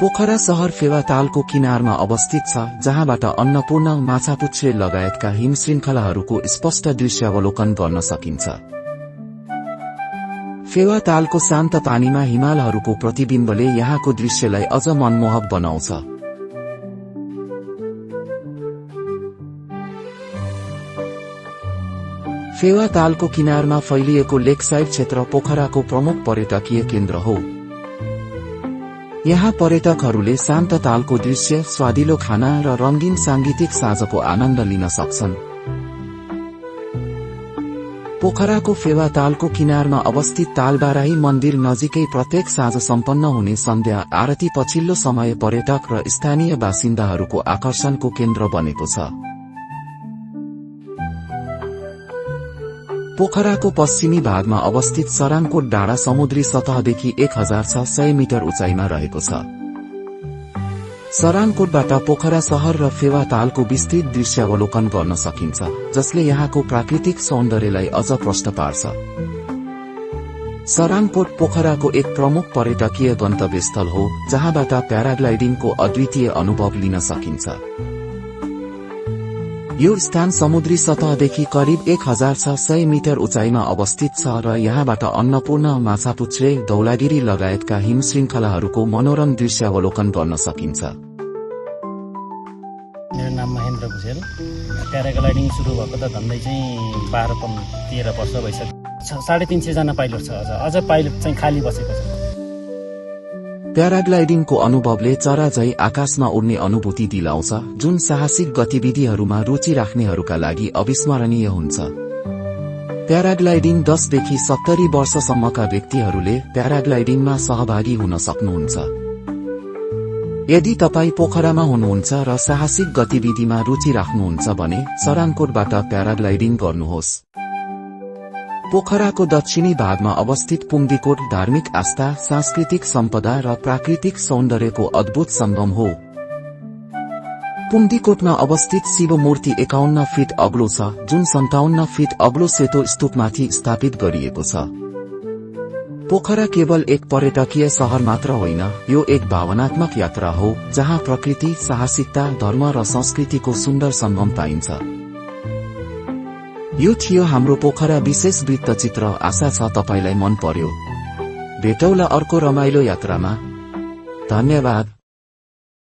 पोखरा शहर फेवातालको किनारमा अवस्थित छ, जहाँबाट अन्नपूर्ण, माछापुच्छ्रे लगायतका हिम श्रृङ्खलाहरूको स्पष्ट दृश्यावलोकन गर्न सकिन्छ। फेवातालको शान्त पानीमा हिमालहरूको प्रतिबिम्बले यहाँको दृश्यलाई अझ मनमोहक बनाउँछ। फेवातालको किनारमा फैलिएको लेकसाइड क्षेत्र पोखराको प्रमुख पर्यटकीय केन्द्र हो। यहाँ पर्यटकहरूले शान्त तालको दृश्य, स्वादिलो खाना र रंगीन सांगीतिक साँझको आनन्द लिन सक्छन्। पोखराको फेवातालको किनारमा अवस्थित तालबाराही मन्दिर नजिकै प्रत्येक साँझ सम्पन्न हुने सन्ध्या आरती पछिल्लो समय पर्यटक र स्थानीय बासिन्दाहरूको आकर्षणको केन्द्र बनेको छ। पोखराको पश्चिमी भागमा अवस्थित सराङकोट डाँडा समुद्री सतहदेखि 1600 मिटर उचाइमा रहेको छ। सराङकोटबाट पोखरा शहर र फेवातालको विस्तृत दृश्यावलोकन गर्न सकिन्छ, जसले यहाँको प्राकृतिक सौन्दर्यलाई अझ प्रष्ट पार्छ। सराङकोट पोखराको एक प्रमुख पर्यटकीय गन्तव्यस्थल हो, जहाँबाट प्याराग्लाइडिङको अद्वितीय अनुभव लिन सकिन्छ। यो स्थान समुद्री सतहदेखि करिब 1600 मिटर उचाइमा अवस्थित छ र यहाँबाट अन्नपूर्ण, माछापुच्छ्रे, धौलागिरी लगायतका हिम श्रृङ्खलाहरूको मनोरम दृश्यावलोकन गर्न सकिन्छ। मेरो नाम महेन्द्र भुजेल। प्याराग्लाइडिङ सुरु भएको त झन्डै चाहिँ 12-13 वर्ष भइसक्यो। 350 जना पाइलट छ। अझ पाइलट चाहिँ खाली बसेको छ। प्याराग्लाइडिङको अनुभवले चराझै आकाशमा उड्ने अनुभूति दिलाउँछ, जुन साहसिक गतिविधिहरूमा रुचि राख्नेहरूका लागि अविस्मरणीय हुन्छ। प्याराग्लाइडिङ 10 देखि 70 वर्षसम्मका व्यक्तिहरूले प्याराग्लाइडिङमा सहभागी हुन सक्नुहुन्छ। यदि तपाई पोखरामा हुनुहुन्छ र साहसिक गतिविधिमा रुचि राख्नुहुन्छ भने सराङकोटबाट प्याराग्लाइडिङ गर्नुहोस्। पोखराको दक्षिणी भागमा अवस्थित पुङ्दीकोट धार्मिक आस्था, सांस्कृतिक सम्पदा र प्राकृतिक सौन्दर्यको अद्भुत संगम हो। पुङ्दीकोटमा अवस्थित शिव मूर्ति 51 फिट अग्लो छ, जुन 57 फिट अग्लो सेतो स्तूपमाथि स्थापित गरिएको छ। पोखरा केवल एक पर्यटकीय शहर मात्र होइन, यो एक भावनात्मक यात्रा हो, जहाँ प्रकृति, साहसिकता, धर्म र संस्कृतिको सुन्दर संगम पाइन्छ। यो थियो हाम्रो पोखरा विशेष वृत्तचित्र। आशा छ तपाईलाई मन पर्यो। भेटौँला अर्को रमाइलो यात्रामा। धन्यवाद।